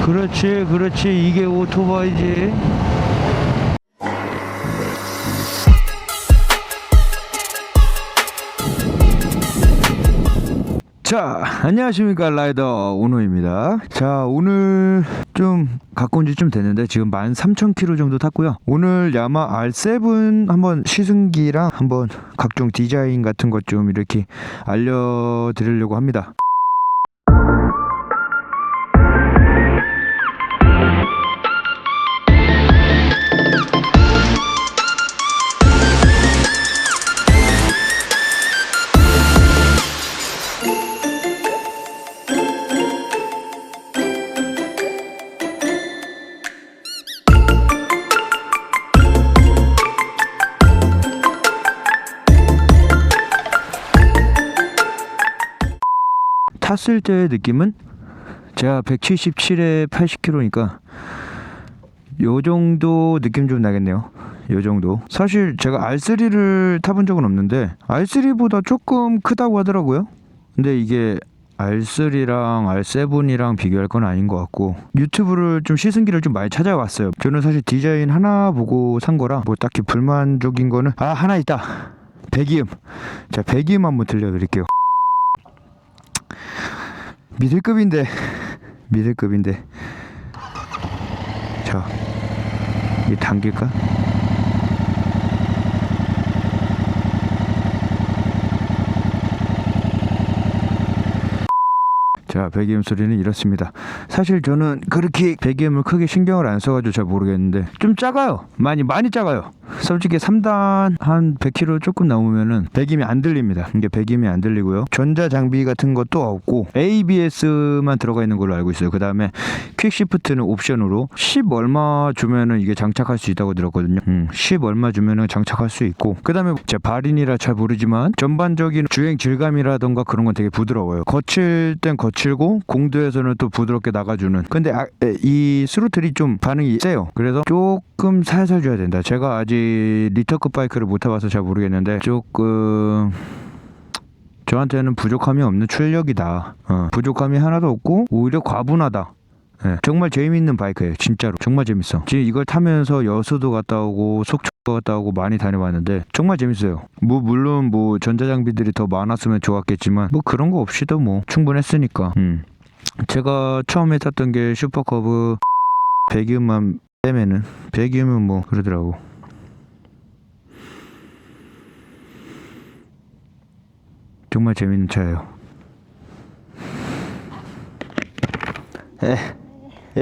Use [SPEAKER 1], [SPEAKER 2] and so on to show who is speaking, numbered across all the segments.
[SPEAKER 1] 그렇지 그렇지, 이게 오토바이지. 자, 안녕하십니까, 라이더 오노입니다. 자, 오늘 좀 갖고 온 지 좀 됐는데 지금 13,000km 정도 탔고요. 오늘 야마 R7 한번 시승기랑 한번 각종 디자인 같은 것 좀 이렇게 알려드리려고 합니다. 탔을 때의 느낌은 제가 177에 80km니까 요 정도 느낌 좀 나겠네요. 요 정도. 사실 제가 R3를 타본 적은 없는데 R3보다 조금 크다고 하더라고요. 근데 이게 R3랑 R7이랑 비교할 건 아닌 것 같고, 유튜브를 좀 시승기를 좀 많이 찾아왔어요. 저는 사실 디자인 하나 보고 산 거라 뭐 딱히 불만족인 거는 하나 있다. 배기음. 자, 배기음 한번 들려드릴게요. 미들급인데 자, 이 당길까? 자, 배기음 소리는 이렇습니다. 사실 저는 그렇게 배기음을 크게 신경을 안 써가지고 잘 모르겠는데 좀 작아요. 많이 작아요. 솔직히 3단 한 100km 조금 넘으면은 배기음이 안 들립니다. 이게 배기음이 안 들리고요. 전자 장비 같은 것도 없고 ABS만 들어가 있는 걸로 알고 있어요. 그 다음에 퀵시프트는 옵션으로 10 얼마 주면은 이게 장착할 수 있다고 들었거든요. 10 얼마 주면은 장착할 수 있고, 그 다음에 제가 발인이라 잘 모르지만 전반적인 주행 질감이라던가 그런 건 되게 부드러워요. 거칠 땐 거칠고 공도에서는 또 부드럽게 나가주는. 근데 이 스로틀이 좀 반응이 세요. 그래서 조금 살살 줘야 된다. 제가 아직 리터급 바이크를 못 타봐서 잘 모르겠는데 조금 저한테는 부족함이 없는 출력이다. 부족함이 하나도 없고 오히려 과분하다. 네, 정말 재미있는 바이크예요. 진짜로 정말 재밌어. 지금 이걸 타면서 여수도 갔다 오고 속초 갔다 오고 많이 다녀봤는데 정말 재밌어요. 뭐 물론 뭐 전자장비들이 더 많았으면 좋았겠지만 뭐 그런 거 없이도 뭐 충분했으니까. 제가 처음에 탔던 게 슈퍼커브. 배기음만 빼면은, 배기음은 뭐 그러더라고. 정말 재밌는 차예요.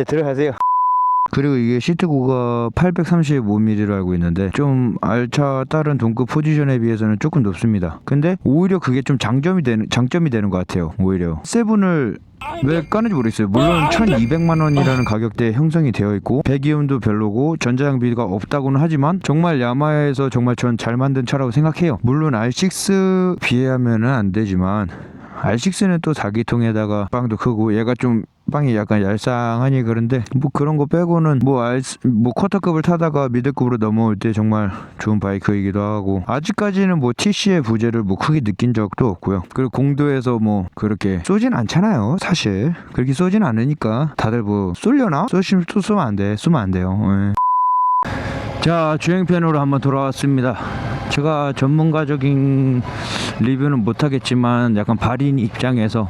[SPEAKER 1] 들어가세요. 그리고 이게 시트고가 835mm로 알고 있는데 좀 R차 다른 동급 포지션에 비해서는 조금 높습니다. 근데 오히려 그게 좀 장점이 되는 것 같아요. 오히려 세븐을 왜 까는지 모르겠어요. 물론 1200만 원이라는 가격대에 형성이 되어 있고 배기음도 별로고 전자장비가 없다고는 하지만 정말 야마하에서 정말 전 잘 만든 차라고 생각해요. 물론 R6 비교하면은 안 되지만 R6는 또 4기통에다가 빵도 크고 얘가 좀 빵이 약간 얄쌍하니 그런데 뭐 그런 거 빼고는 뭐 쿼터급을 타다가 미들급으로 넘어올 때 정말 좋은 바이크이기도 하고, 아직까지는 뭐 TC의 부재를 뭐 크게 느낀 적도 없고요. 그리고 공도에서 뭐 그렇게 쏘진 않잖아요. 사실 그렇게 쏘진 않으니까 다들 뭐 쏘려나? 쏘면 안 돼요. 네. 자, 주행편으로 한번 돌아왔습니다. 제가 전문가적인 리뷰는 못하겠지만 약간 발인 입장에서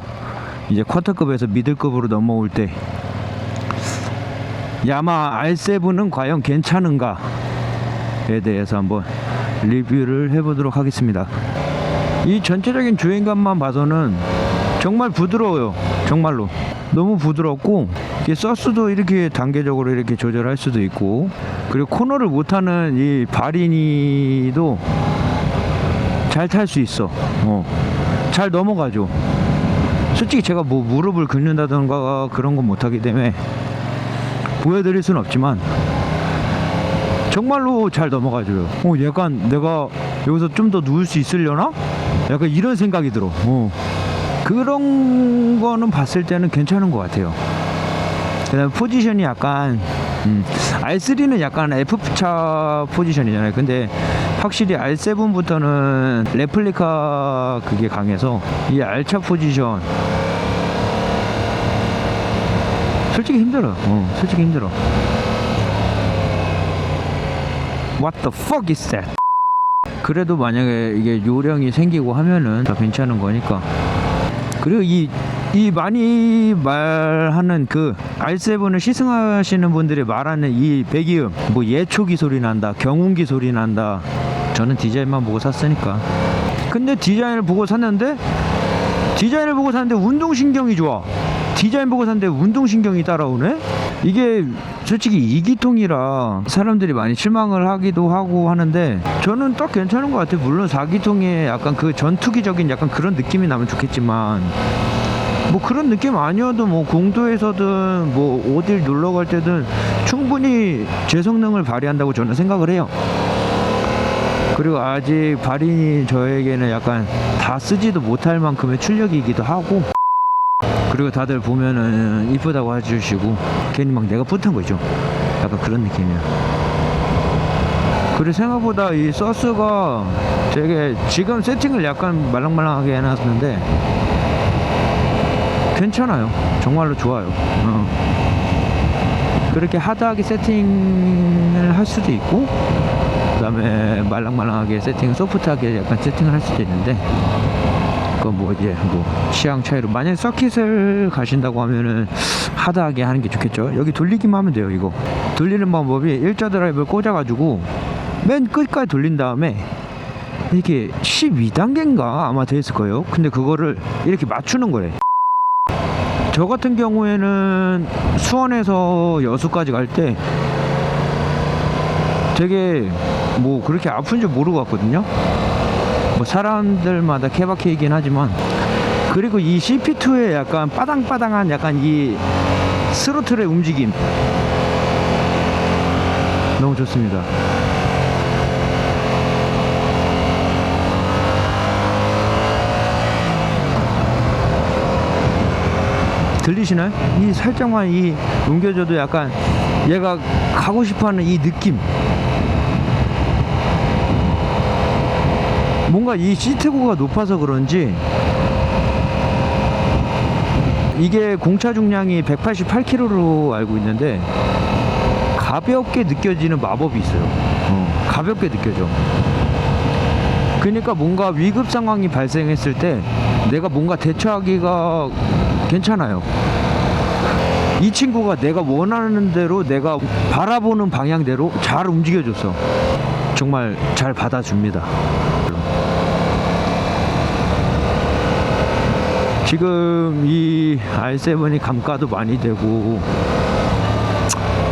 [SPEAKER 1] 이제 쿼터급에서 미들급으로 넘어올 때 야마 R7은 과연 괜찮은가에 대해서 한번 리뷰를 해보도록 하겠습니다. 이 전체적인 주행감만 봐서는 정말 부드러워요. 정말로 너무 부드럽고, 서스도 이렇게 단계적으로 이렇게 조절할 수도 있고, 그리고 코너를 못하는 이 발인이도 잘 탈 수 있어. 잘 넘어가죠. 솔직히 제가 뭐 무릎을 긁는다던가 그런 건 못하기 때문에 보여드릴 수는 없지만 정말로 잘 넘어가줘요. 약간 내가 여기서 좀 더 누울 수 있으려나? 약간 이런 생각이 들어. 그런 거는 봤을 때는 괜찮은 것 같아요. 그 다음에 포지션이 약간 R3는 약간 F차 포지션이잖아요. 근데 확실히 R7부터는 레플리카 그게 강해서 이 R차 포지션 솔직히 힘들어. 솔직히 힘들어. What the fuck is that? 그래도 만약에 이게 요령이 생기고 하면은 더 괜찮은 거니까. 그리고 이 많이 말하는 그 R7을 시승하시는 분들이 말하는 이 배기음, 뭐 예초기 소리 난다, 경운기 소리 난다. 저는 디자인만 보고 샀으니까. 근데 디자인을 보고 샀는데 운동신경이 좋아. 디자인 보고 샀는데 운동신경이 따라오네? 이게 솔직히 2기통이라 사람들이 많이 실망을 하기도 하고 하는데 저는 딱 괜찮은 것 같아요. 물론 4기통에 약간 그 전투기적인 약간 그런 느낌이 나면 좋겠지만 뭐 그런 느낌 아니어도 뭐 공도에서든 뭐 어딜 놀러 갈 때든 충분히 제 성능을 발휘한다고 저는 생각을 해요. 그리고 아직 발인이 저에게는 약간 다 쓰지도 못할 만큼의 출력이기도 하고, 그리고 다들 보면은 이쁘다고 해주시고 괜히 막 내가 뿌듯한 거죠. 약간 그런 느낌이야. 그리고 생각보다 이 서스가 되게 지금 세팅을 약간 말랑말랑하게 해놨는데 괜찮아요. 정말로 좋아요. 그렇게 하드하게 세팅을 할 수도 있고 그 다음에 말랑말랑하게 소프트하게 약간 세팅을 할 수도 있는데 그건 뭐 이제 뭐 취향 차이로, 만약에 서킷을 가신다고 하면은 하드하게 하는 게 좋겠죠. 여기 돌리기만 하면 돼요. 이거 돌리는 방법이 일자 드라이브를 꽂아가지고 맨 끝까지 돌린 다음에 이렇게 12단계인가 아마 돼 있을 거예요. 근데 그거를 이렇게 맞추는 거예요. 저 같은 경우에는 수원에서 여수까지 갈 때 되게 뭐 그렇게 아픈 줄 모르고 갔거든요. 뭐 사람들마다 케바케이긴 하지만, 그리고 이 CP2의 약간 빠당빠당한 약간 이 스로틀의 움직임 너무 좋습니다. 들리시나요? 이 살짝만 이 옮겨줘도 약간 얘가 가고 싶어하는 이 느낌, 뭔가 이 시트고가 높아서 그런지 이게 공차 중량이 188kg로 알고 있는데 가볍게 느껴지는 마법이 있어요. 가볍게 느껴져. 그러니까 뭔가 위급 상황이 발생했을 때 내가 뭔가 대처하기가 괜찮아요. 이 친구가 내가 원하는 대로, 내가 바라보는 방향대로 잘 움직여줬어. 정말 잘 받아줍니다. 지금 이 R7이 감가도 많이 되고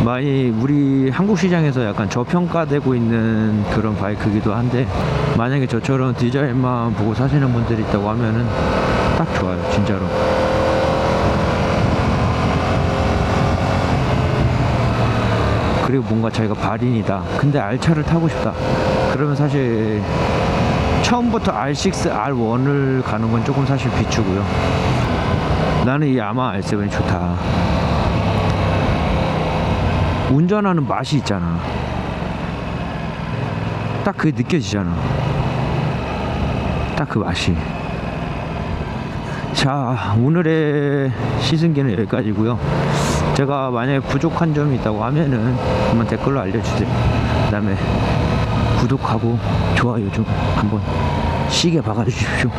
[SPEAKER 1] 많이 우리 한국 시장에서 약간 저평가되고 있는 그런 바이크이기도 한데, 만약에 저처럼 디자인만 보고 사시는 분들이 있다고 하면은 딱 좋아요. 진짜로. 그리고 뭔가 자기가 발인이다, 근데 R차를 타고 싶다, 그러면 사실 처음부터 R6, R1을 가는 건 조금 사실 비추고요. 나는 이 야마 R7이 좋다. 운전하는 맛이 있잖아. 딱 그게 느껴지잖아. 딱 그 맛이. 자, 오늘의 시승기는 여기까지고요. 제가 만약에 부족한 점이 있다고 하면은 한번 댓글로 알려주세요. 그 다음에 구독하고 좋아요 좀 한번 시계 박아주십시오.